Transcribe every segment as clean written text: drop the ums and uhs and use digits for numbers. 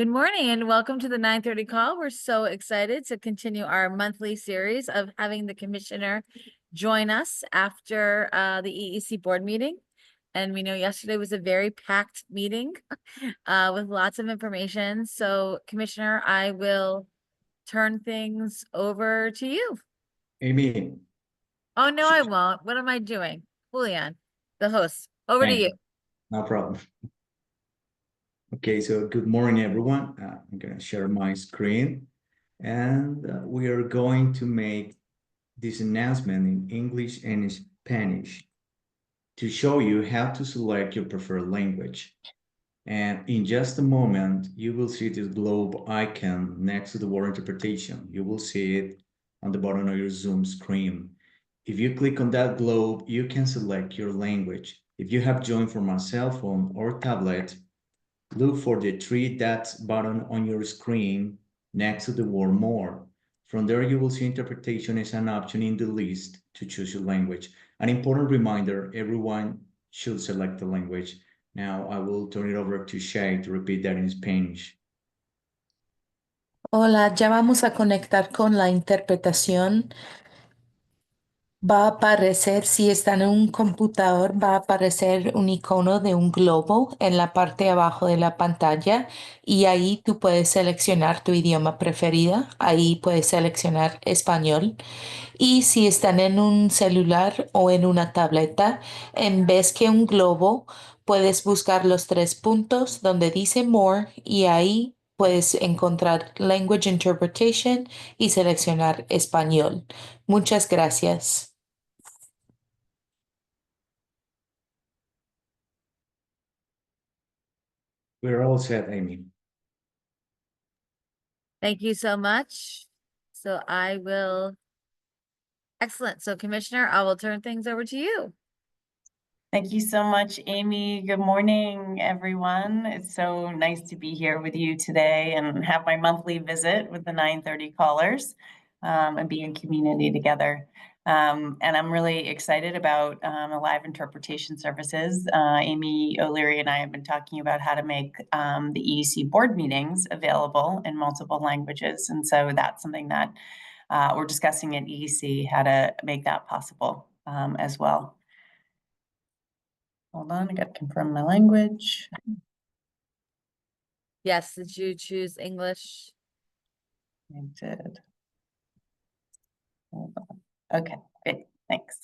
Good morning and welcome to the 9:30 call. We're so excited to continue our monthly series of having the commissioner join us after the EEC board meeting. And we know yesterday was a very packed meeting with lots of information. So Commissioner, I will turn things over to you. Amy. Oh, no, I won't. What am I doing? Julian, the host, over to you. No problem. Okay, so good morning, everyone. I'm going to share my screen and we are going to make this announcement in English and Spanish to show you how to select your preferred language. And in just a moment, you will see this globe icon next to the word interpretation. You will see it on the bottom of your Zoom screen. If you click on that globe, you can select your language. If you have joined from a cell phone or tablet, look for the three dots button on your screen next to the word more. From there, you will see interpretation as an option in the list to choose your language. An important reminder, everyone should select the language. Now I will turn it over to Shay to repeat that in Spanish. Hola, ya vamos a conectar con la interpretación. Va a aparecer, si están en un computador, va a aparecer un icono de un globo en la parte de abajo de la pantalla y ahí tú puedes seleccionar tu idioma preferida. Ahí puedes seleccionar español. Y si están en un celular o en una tableta, en vez que un globo, puedes buscar los tres puntos donde dice More y ahí puedes encontrar Language Interpretation y seleccionar español. Muchas gracias. We're all set, Amy. Thank you so much. So I will, excellent. So Commissioner, I will turn things over to you. Thank you so much, Amy. Good morning, everyone. It's so nice to be here with you today and have my monthly visit with the 9:30 callers and be in community together. And I'm really excited about the live interpretation services. Amy O'Leary and I have been talking about how to make the EEC board meetings available in multiple languages. And so that's something that we're discussing at EEC, how to make that possible as well. Hold on, I got to confirm my language. Yes, did you choose English? I did. Hold on. Okay, great, thanks.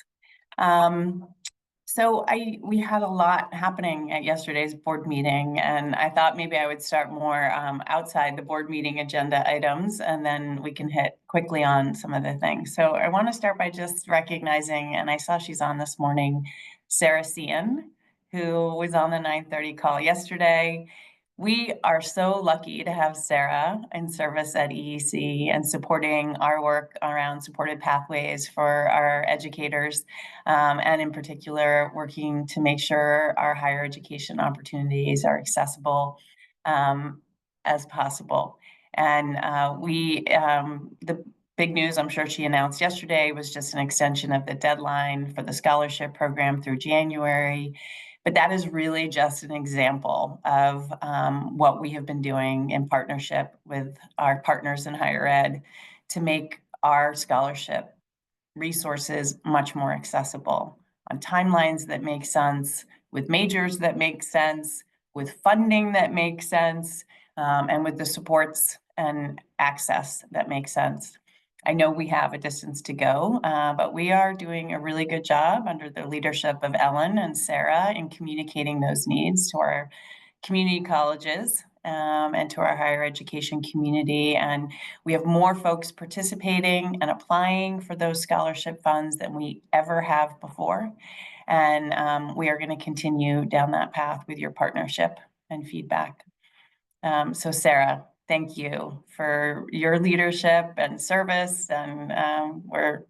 So we had a lot happening at yesterday's board meeting, and I thought maybe I would start more outside the board meeting agenda items, and then we can hit quickly on some of the things. So I want to start by just recognizing, and I saw she's on this morning, Sarah Cian, who was on the 9:30 call yesterday. We are so lucky to have Sarah in service at EEC and supporting our work around supported pathways for our educators, and in particular, working to make sure our higher education opportunities are accessible as possible. And the big news I'm sure she announced yesterday was just an extension of the deadline for the scholarship program through January. But that is really just an example of what we have been doing in partnership with our partners in higher ed to make our scholarship resources much more accessible on timelines that make sense, with majors that make sense, with funding that makes sense, and with the supports and access that makes sense. I know we have a distance to go, but we are doing a really good job under the leadership of Ellen and Sarah in communicating those needs to our community colleges and to our higher education community. And we have more folks participating and applying for those scholarship funds than we ever have before. And we are going to continue down that path with your partnership and feedback. So Sarah, thank you for your leadership and service, and we're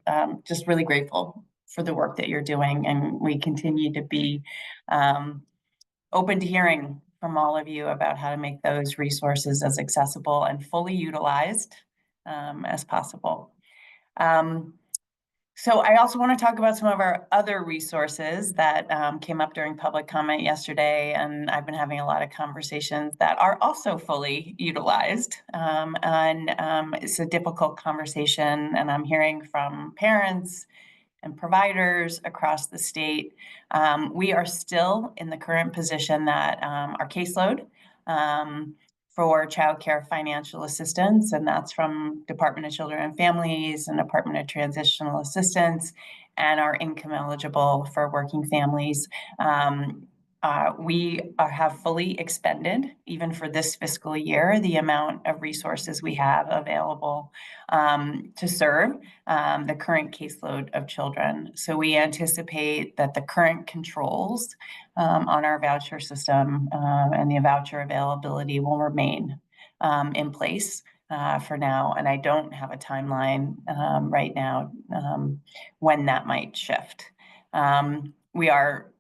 just really grateful for the work that you're doing, and we continue to be open to hearing from all of you about how to make those resources as accessible and fully utilized as possible. So I also want to talk about some of our other resources that came up during public comment yesterday, and I've been having a lot of conversations that are also fully utilized. It's a difficult conversation, and I'm hearing from parents and providers across the state. We are still in the current position that our caseload for childcare financial assistance, and that's from Department of Children and Families and Department of Transitional Assistance, and are income eligible for working families. We have fully expended, even for this fiscal year, the amount of resources we have available to serve the current caseload of children. So we anticipate that the current controls on our voucher system and the voucher availability will remain in place for now. And I don't have a timeline right now when that might shift. We are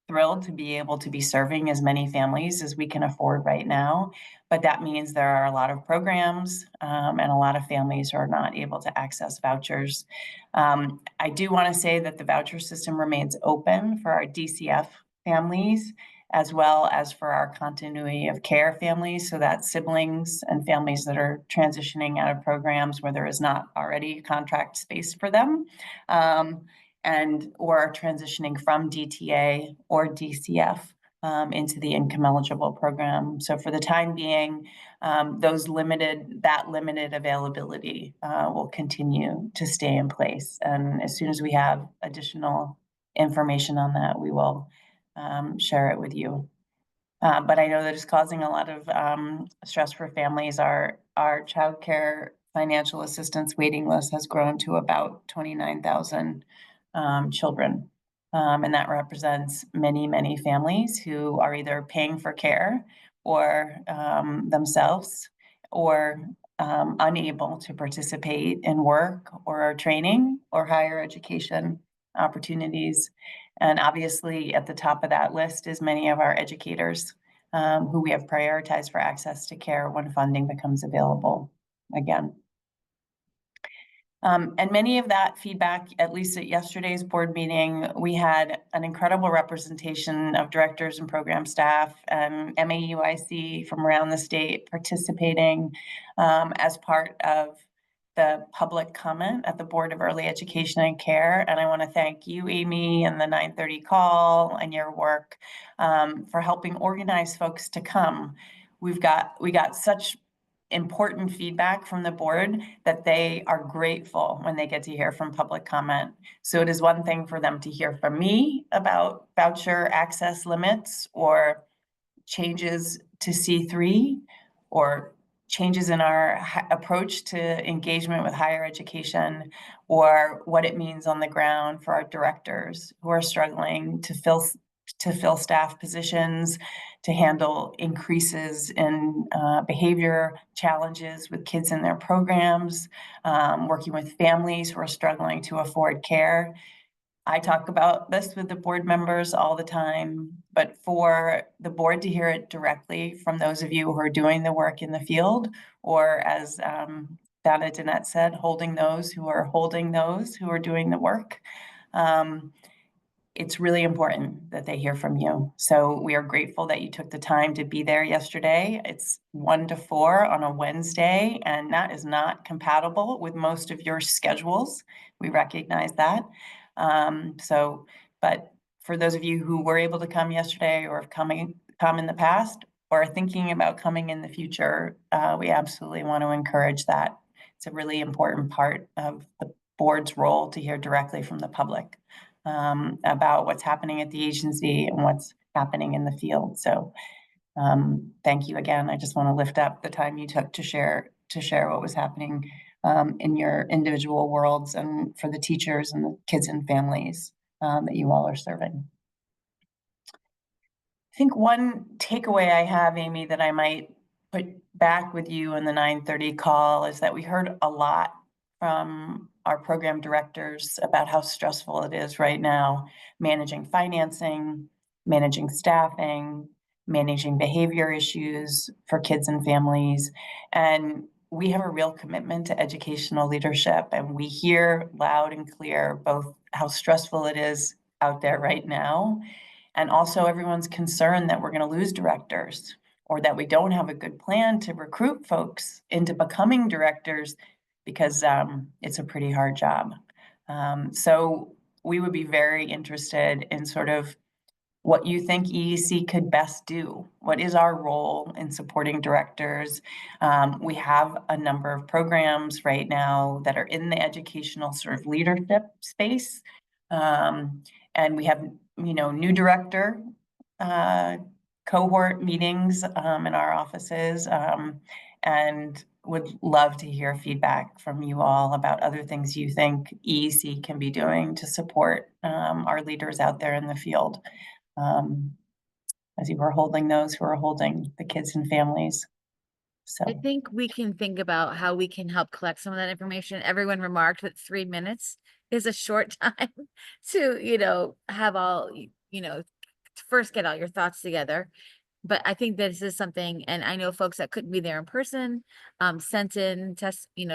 thrilled to be able to be serving as many families as we can afford right now, but that means there are a lot of programs and a lot of families who are not able to access vouchers. I do want to say that the voucher system remains open for our DCF families, as well as for our continuity of care families, so that's siblings and families that are transitioning out of programs where there is not already contract space for them. Or are transitioning from DTA or DCF into the income eligible program. So for the time being, that limited availability will continue to stay in place. And as soon as we have additional information on that, we will share it with you. But I know that it's causing a lot of stress for families. Our childcare financial assistance waiting list has grown to about 29,000 children. And that represents many, many families who are either paying for care or themselves, or unable to participate in work or training or higher education opportunities. And obviously at the top of that list is many of our educators who we have prioritized for access to care when funding becomes available again. And many of that feedback, at least at yesterday's board meeting, we had an incredible representation of directors and program staff and MAUIC from around the state participating as part of the public comment at the Board of Early Education and Care. And I want to thank you, Amy, and the 9:30 call and your work for helping organize folks to come. We got such important feedback from the board that they are grateful when they get to hear from public comment. So it is one thing for them to hear from me about voucher access limits or changes to C3 or changes in our approach to engagement with higher education, or what it means on the ground for our directors who are struggling to fill staff positions, to handle increases in behavior challenges with kids in their programs, working with families who are struggling to afford care. I talk about this with the board members all the time, but for the board to hear it directly from those of you who are doing the work in the field, or as Donna Danette said, holding those who are doing the work, it's really important that they hear from you. So we are grateful that you took the time to be there yesterday. It's 1 to 4 on a Wednesday, and that is not compatible with most of your schedules. We recognize that. But for those of you who were able to come yesterday or have come in the past or are thinking about coming in the future, we absolutely want to encourage that. It's a really important part of the board's role to hear directly from the public about what's happening at the agency and what's happening in the field. So thank you again. I just want to lift up the time you took to share what was happening in your individual worlds and for the teachers and the kids and families that you all are serving. I think one takeaway I have, Amy, that I might put back with you in the 9:30 call is that we heard a lot from our program directors about how stressful it is right now, managing financing, managing staffing, managing behavior issues for kids and families. And we have a real commitment to educational leadership, and we hear loud and clear both how stressful it is out there right now, and also everyone's concern that we're going to lose directors, or that we don't have a good plan to recruit folks into becoming directors, because it's a pretty hard job. So we would be very interested in sort of what you think EEC could best do. What is our role in supporting directors? We have a number of programs right now that are in the educational sort of leadership space. And we have, new director cohort meetings in our offices, and would love to hear feedback from you all about other things you think EEC can be doing to support our leaders out there in the field, as you were holding those who are holding the kids and families. So I think we can think about how we can help collect some of that information. Everyone remarked that 3 minutes is a short time to, have all, to first get all your thoughts together. But I think this is something, and I know folks that couldn't be there in person, sent in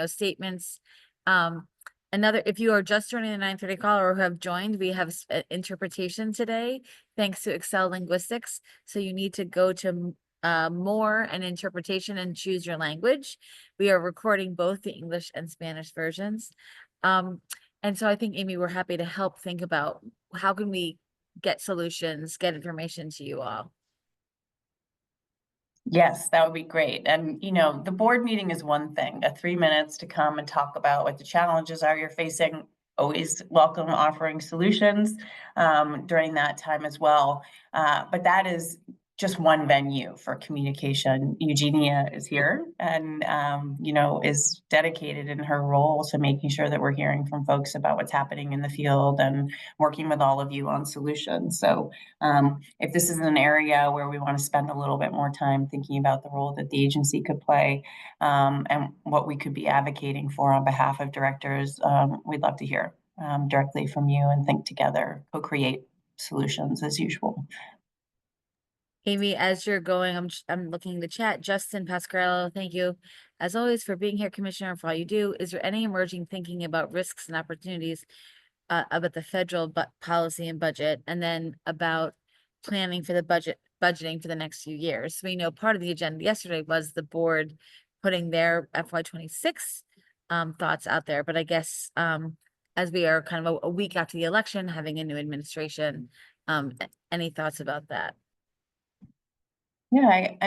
statements. If you are just joining the 9:30 call or who have joined, we have interpretation today, thanks to Excel Linguistics. So you need to go to more and interpretation and choose your language. We are recording both the English and Spanish versions. And so I think, Amy, we're happy to help think about how can we get solutions, get information to you all. yes, that would be great. And, the board meeting is one thing, 3 minutes to come and talk about what the challenges are you're facing. Always welcome offering solutions during that time as well. But that is just one venue for communication. Eugenia is here and, is dedicated in her role to making sure that we're hearing from folks about what's happening in the field and working with all of you on solutions. So if this is an area where we want to spend a little bit more time thinking about the role that the agency could play and what we could be advocating for on behalf of directors, we'd love to hear directly from you and think together, co-create solutions as usual. Amy, as you're going, I'm looking in the chat. Justin Pascarello, thank you as always for being here, Commissioner, and for all you do. Is there any emerging thinking about risks and opportunities about the federal policy and budget, and then about planning for the budgeting for the next few years? We know part of the agenda yesterday was the board putting their FY26 thoughts out there, but I guess as we are kind of a week after the election, having a new administration, any thoughts about that? Yeah, I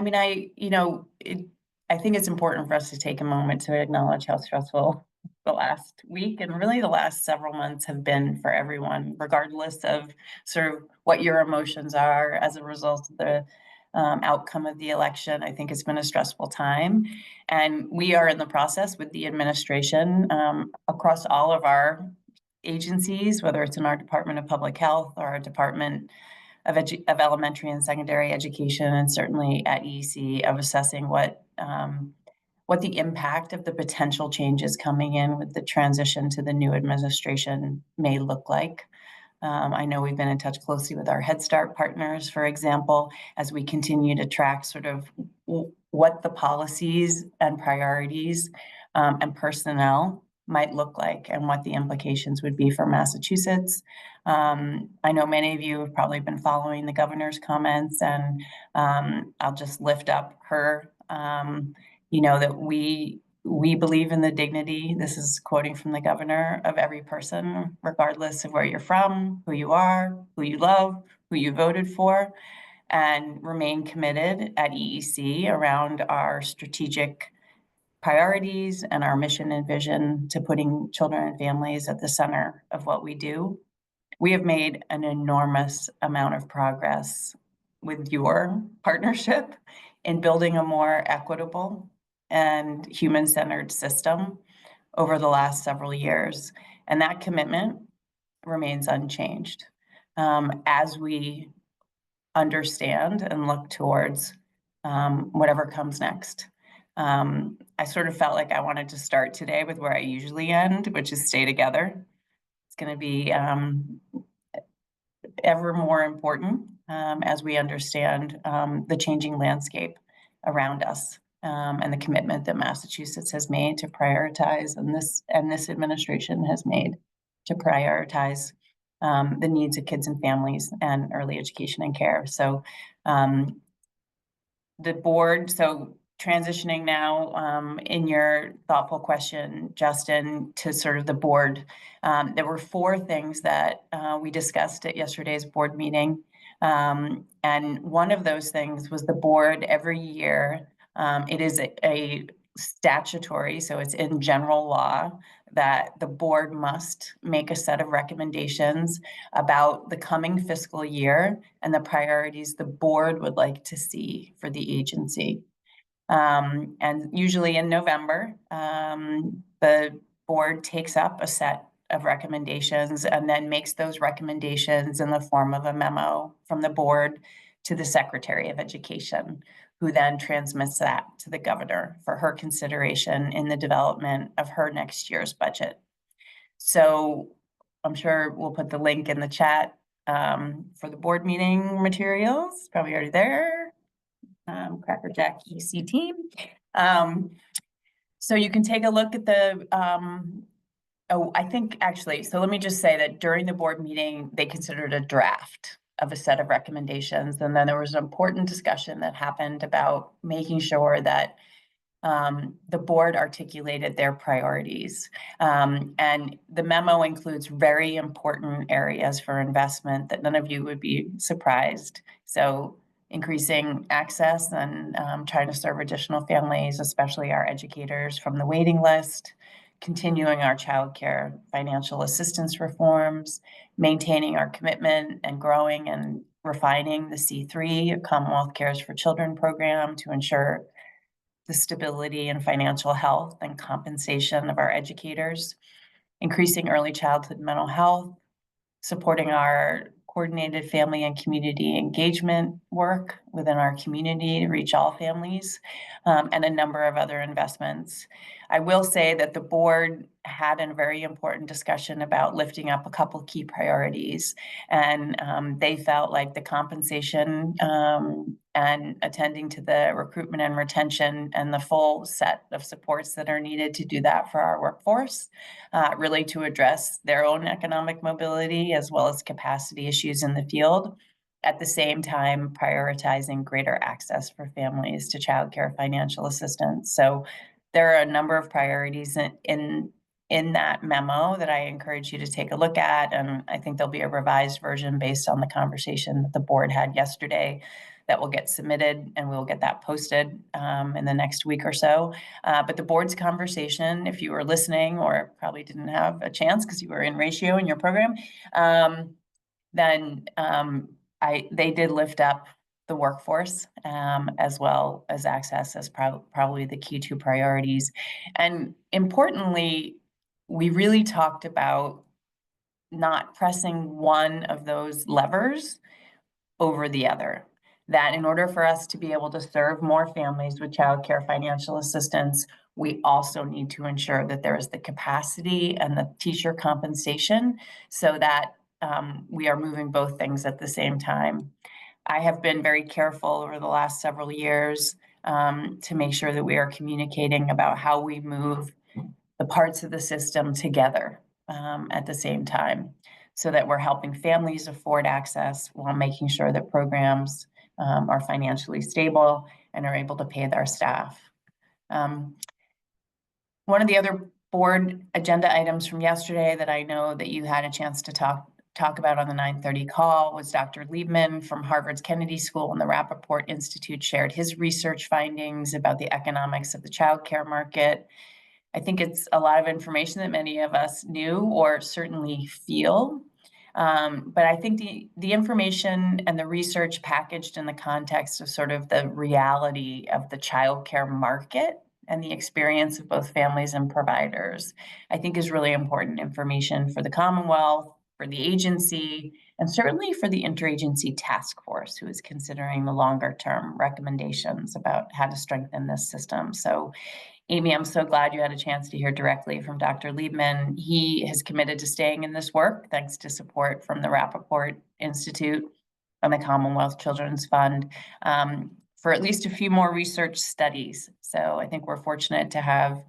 think it's important for us to take a moment to acknowledge how stressful the last week and really the last several months have been for everyone, regardless of sort of what your emotions are as a result of the outcome of the election. I think it's been a stressful time, and we are in the process with the administration across all of our agencies, whether it's in our Department of Public Health or our Department of Elementary and Secondary Education, and certainly at EEC, of assessing what the impact of the potential changes coming in with the transition to the new administration may look like. I know we've been in touch closely with our Head Start partners, for example, as we continue to track sort of what the policies and priorities and personnel might look like and what the implications would be for Massachusetts. I know many of you have probably been following the governor's comments, and I'll just lift up her, that we believe in the dignity, this is quoting from the governor, of every person, regardless of where you're from, who you are, who you love, who you voted for, and remain committed at EEC around our strategic priorities and our mission and vision to putting children and families at the center of what we do. We have made an enormous amount of progress with your partnership in building a more equitable and human-centered system over the last several years. And that commitment remains unchanged as we understand and look towards whatever comes next. I sort of felt like I wanted to start today with where I usually end, which is stay together. It's going to be ever more important as we understand the changing landscape around us. and the commitment that Massachusetts has made to prioritize, and this administration has made to prioritize the needs of kids and families and early education and care. So the board, so transitioning now in your thoughtful question, Justin, to sort of the board, there were 4 things that we discussed at yesterday's board meeting. And one of those things was the board every year, it is a statutory, so it's in general law, that the board must make a set of recommendations about the coming fiscal year and the priorities the board would like to see for the agency. And usually in November, the board takes up a set of recommendations and then makes those recommendations in the form of a memo from the board to the Secretary of Education, who then transmits that to the governor for her consideration in the development of her next year's budget. So I'm sure we'll put the link in the chat for the board meeting materials, probably already there. Cracker Jack EC team. So you can take a look at the, I think actually, so let me just say that during the board meeting, they considered a draft of a set of recommendations. And then there was an important discussion that happened about making sure that the board articulated their priorities. And the memo includes very important areas for investment that none of you would be surprised. So increasing access and trying to serve additional families, especially our educators from the waiting list, continuing our childcare financial assistance reforms, maintaining our commitment and growing and refining the C3 Commonwealth Cares for Children program to ensure the stability and financial health and compensation of our educators, increasing early childhood mental health, supporting our coordinated family and community engagement work within our community to reach all families, and a number of other investments. I will say that the board had a very important discussion about lifting up a couple key priorities, and they felt like the compensation and attending to the recruitment and retention and the full set of supports that are needed to do that for our workforce, really to address their own economic mobility as well as capacity issues in the field. At the same time, prioritizing greater access for families to childcare financial assistance. So there are a number of priorities in that memo that I encourage you to take a look at. And I think there'll be a revised version based on the conversation that the board had yesterday that will get submitted, and we'll get that posted in the next week or so. But the board's conversation, if you were listening or probably didn't have a chance because you were in ratio in your program, then they did lift up the workforce as well as access as probably the key 2 priorities. And importantly, we really talked about not pressing one of those levers over the other. That in order for us to be able to serve more families with childcare financial assistance, we also need to ensure that there is the capacity and the teacher compensation so that we are moving both things at the same time. I have been very careful over the last several years to make sure that we are communicating about how we move the parts of the system together at the same time, so that we're helping families afford access while making sure that programs are financially stable and are able to pay their staff. One of the other board agenda items from yesterday that I know that you had a chance to talk about on the 9:30 call was Dr. Liebman from Harvard's Kennedy School and the Rappaport Institute shared his research findings about the economics of the childcare market. I think it's a lot of information that many of us knew or certainly feel. But I think the information and the research packaged in the context of sort of the reality of the childcare market and the experience of both families and providers, I think is really important information for the Commonwealth, for the agency, and certainly for the interagency task force, who is considering the longer term recommendations about how to strengthen this system. So Amy, I'm so glad you had a chance to hear directly from Dr. Liebman. He has committed to staying in this work, thanks to support from the Rappaport Institute and the Commonwealth Children's Fund, for at least a few more research studies. So I think we're fortunate to have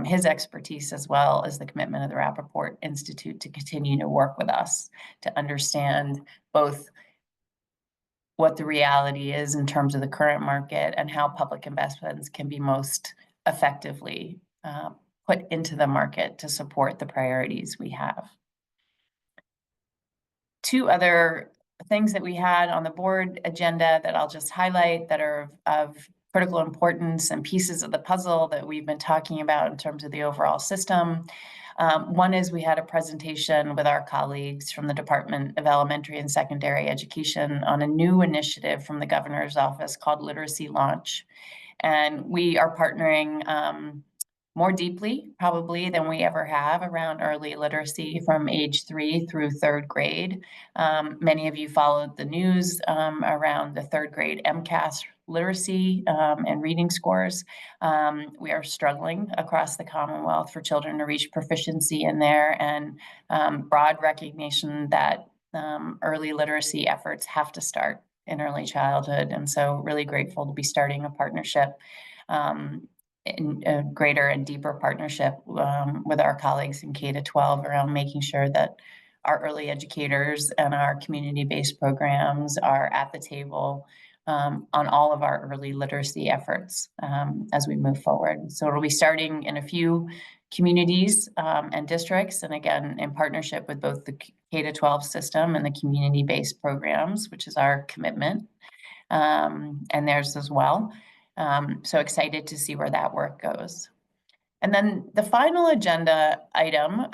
his expertise as well as the commitment of the Rappaport Institute to continue to work with us to understand both what the reality is in terms of the current market and how public investments can be most effectively put into the market to support the priorities we have. Two other things that we had on the board agenda that I'll just highlight that are of critical importance and pieces of the puzzle that we've been talking about in terms of the overall system. One is we had a presentation with our colleagues from the Department of Elementary and Secondary Education on a new initiative from the governor's office called Literacy Launch. And we are partnering more deeply, probably, than we ever have around early literacy from age 3 through 3rd grade. Many of you followed the news around the 3rd grade MCAS literacy and reading scores. We are struggling across the Commonwealth for children to reach proficiency in there, and broad recognition that early literacy efforts have to start in early childhood. And so really grateful to be starting a partnership in a greater and deeper partnership with our colleagues in K-12 around making sure that our early educators and our community-based programs are at the table on all of our early literacy efforts as we move forward. So it'll be starting in a few communities and districts, and again, in partnership with both the K-12 system and the community-based programs, which is our commitment, and theirs as well. So excited to see where that work goes. And then the final agenda item,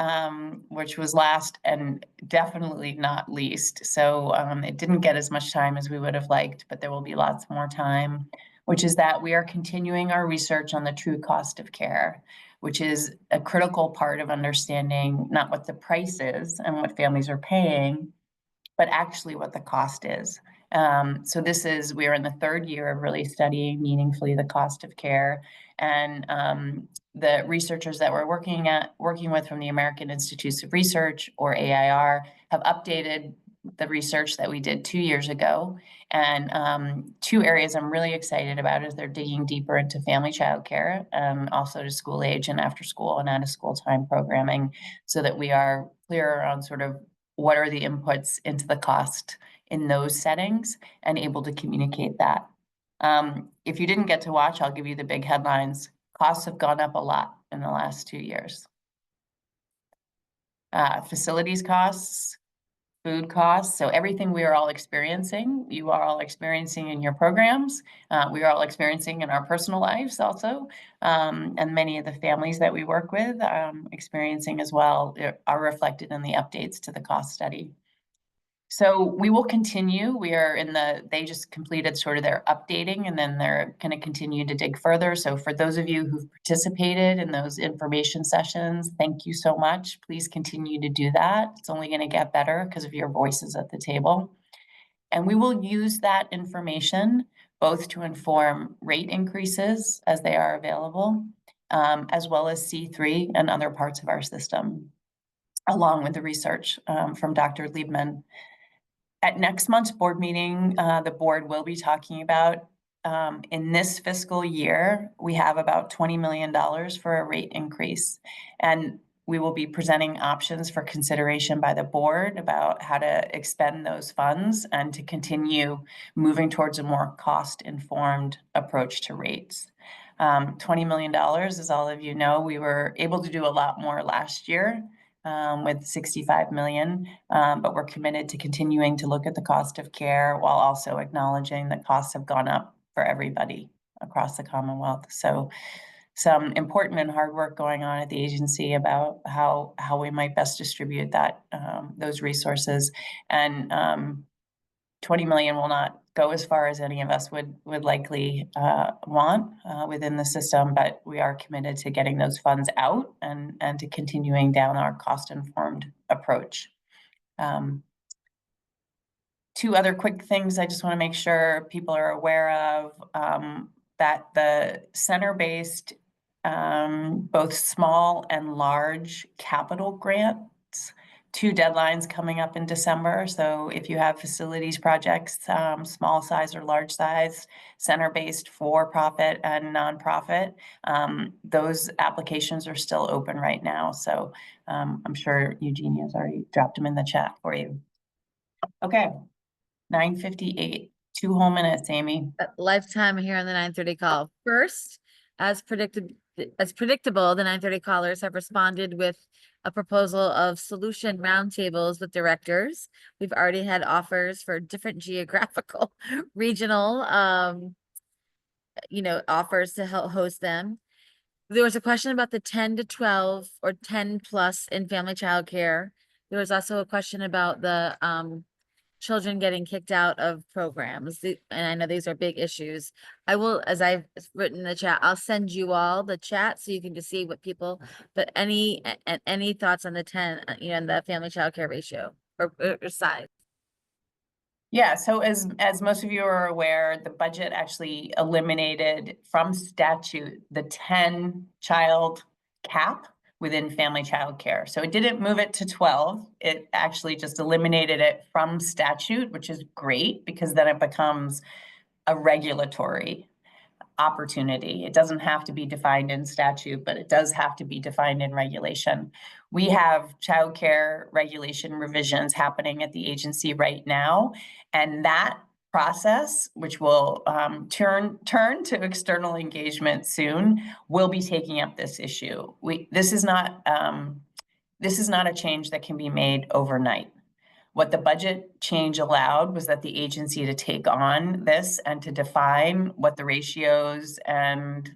which was last and definitely not least, so it didn't get as much time as we would have liked, but there will be lots more time, which is that we are continuing our research on the true cost of care, which is a critical part of understanding not what the price is and what families are paying, but actually what the cost is. So we are in the 3rd year of really studying meaningfully the cost of care, and the researchers that we're working with from the American Institutes of Research, or AIR, have updated the research that we did 2 years ago. And 2 areas I'm really excited about is they're digging deeper into family child care, also to school age and after school and out of school time programming, so that we are clearer on sort of what are the inputs into the cost in those settings and able to communicate that. If you didn't get to watch, I'll give you the big headlines. Costs have gone up a lot in the last 2 years. Facilities costs, food costs, so everything we are all experiencing, you are all experiencing in your programs, we are all experiencing in our personal lives also, and many of the families that we work with experiencing as well are reflected in the updates to the cost study. So we will continue. They just completed sort of their updating, and then they're going to continue to dig further. So for those of you who've participated in those information sessions, thank you so much. Please continue to do that. It's only going to get better because of your voices at the table. And we will use that information both to inform rate increases as they are available, as well as C3 and other parts of our system, along with the research from Dr. Liebman. At next month's board meeting, the board will be talking about, in this fiscal year, we have about $20 million for a rate increase. And we will be presenting options for consideration by the board about how to expend those funds and to continue moving towards a more cost-informed approach to rates. $20 million, as all of you know, we were able to do a lot more last year. With 65 million, but we're committed to continuing to look at the cost of care while also acknowledging that costs have gone up for everybody across the Commonwealth. So some important and hard work going on at the agency about how we might best distribute that those resources. And 20 million will not go as far as any of us would likely want within the system, but we are committed to getting those funds out and to continuing down our cost-informed approach. 2 other quick things I just want to make sure people are aware of, that the center-based, both small and large capital grants 2 deadlines coming up in December. So if you have facilities projects, small size or large size, center-based, for-profit and nonprofit, those applications are still open right now. So I'm sure Eugenia's already dropped them in the chat for you. Okay, 9:58, 2 whole minutes, Amy. Lifetime here on the 9:30 call. First, as predictable, the 9:30 callers have responded with a proposal of solution roundtables with directors. We've already had offers for different geographical, regional, offers to help host them. There was a question about the 10 to 12 or 10 plus in family childcare. There was also a question about the children getting kicked out of programs. And I know these are big issues. I will, as I've written in the chat, I'll send you all the chat so you can just see what people, but any thoughts on the 10, and the family childcare ratio or size? Yeah, so as most of you are aware, the budget actually eliminated from statute the 10-child cap within family childcare. So it didn't move it to 12. It actually just eliminated it from statute, which is great because then it becomes a regulatory opportunity. It doesn't have to be defined in statute, but it does have to be defined in regulation. We have childcare regulation revisions happening at the agency right now, and that process, which will turn to external engagement soon, will be taking up this issue. This is not a change that can be made overnight. What the budget change allowed was that the agency to take on this and to define what the ratios and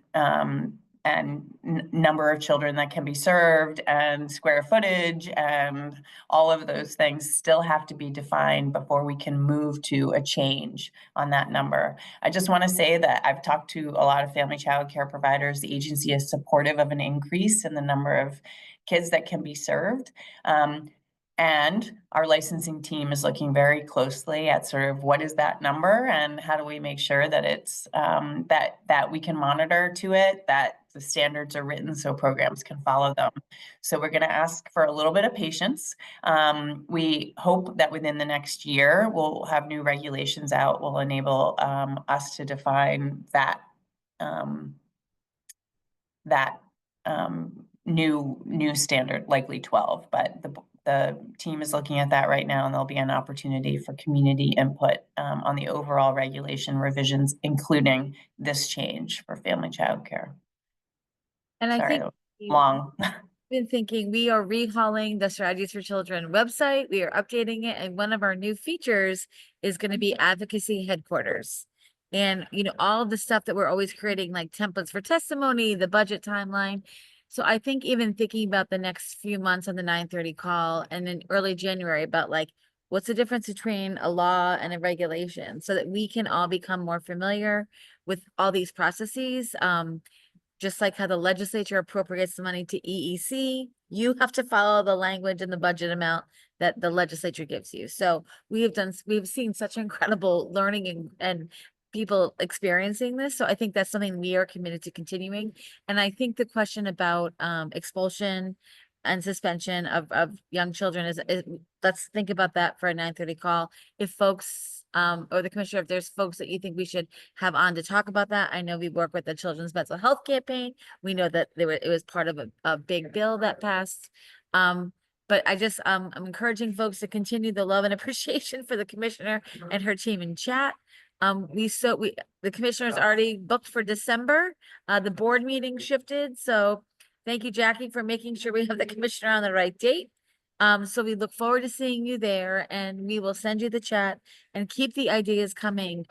number of children that can be served and square footage and all of those things still have to be defined before we can move to a change on that number. I just want to say that I've talked to a lot of family child care providers. The agency is supportive of an increase in the number of kids that can be served. And our licensing team is looking very closely at sort of what is that number and how do we make sure that it's that we can monitor to it, that the standards are written so programs can follow them. So we're going to ask for a little bit of patience. We hope that within the next year we'll have new regulations out, will enable us to define that new standard, likely 12, but the team is looking at that right now, and there'll be an opportunity for community input on the overall regulation revisions, including this change for family child care. And I think long. Been thinking we are rehauling the Strategies for Children website. We are updating it, and one of our new features is going to be advocacy headquarters. And all of the stuff that we're always creating, like templates for testimony, the budget timeline. So I think even thinking about the next few months on the 9:30 call and in early January about like, what's the difference between a law and a regulation so that we can all become more familiar with all these processes. Just like how the legislature appropriates the money to EEC, you have to follow the language and the budget amount that the legislature gives you. So we've seen such incredible learning and people experiencing this. So I think that's something we are committed to continuing. And I think the question about expulsion and suspension of young children is let's think about that for a 9:30 call. If folks or the commissioner, if there's folks that you think we should have on to talk about that. I know we work with the Children's Mental Health Campaign. We know that it was part of a big bill that passed. But I just I'm encouraging folks to continue the love and appreciation for the commissioner and her team in chat. The commissioner's already booked for December. The board meeting shifted. So thank you, Jackie, for making sure we have the commissioner on the right date. So we look forward to seeing you there, and we will send you the chat and keep the ideas coming.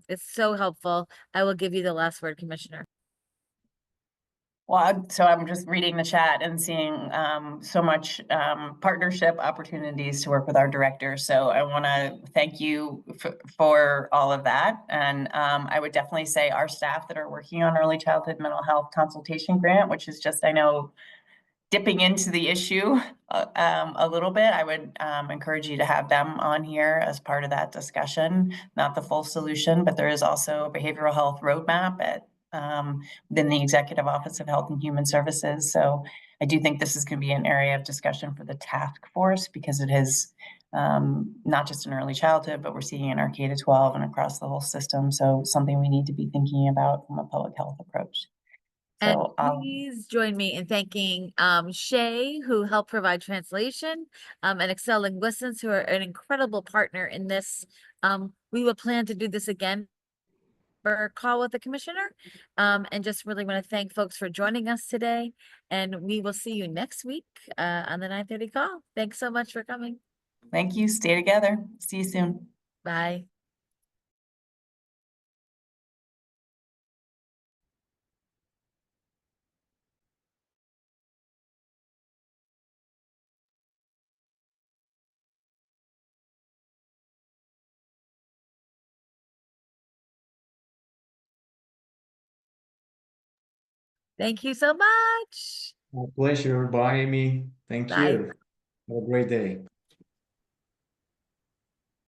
It's so helpful. I will give you the last word, Commissioner. Well, so I'm just reading the chat and seeing so much partnership opportunities to work with our directors. So I want to thank you for all of that. And I would definitely say our staff that are working on early childhood mental health consultation grant, which is just, I know, dipping into the issue a little bit, I would encourage you to have them on here as part of that discussion. Not the full solution, but there is also a behavioral health roadmap at within the Executive Office of Health and Human Services. So I do think this is going to be an area of discussion for the task force because it is not just in early childhood, but we're seeing it in our K-12 and across the whole system. So something we need to be thinking about from a public health approach. And So please join me in thanking Shay, who helped provide translation, and Excel Linguistics, who are an incredible partner in this. We will plan to do this again for a call with the commissioner. And just really want to thank folks for joining us today. And we will see you next week on the 9:30 call. Thanks so much for coming. thank you. Stay together. See you soon. Bye. Thank you so much. My pleasure. Bye, Amy. Thank Bye. you. Have a great day.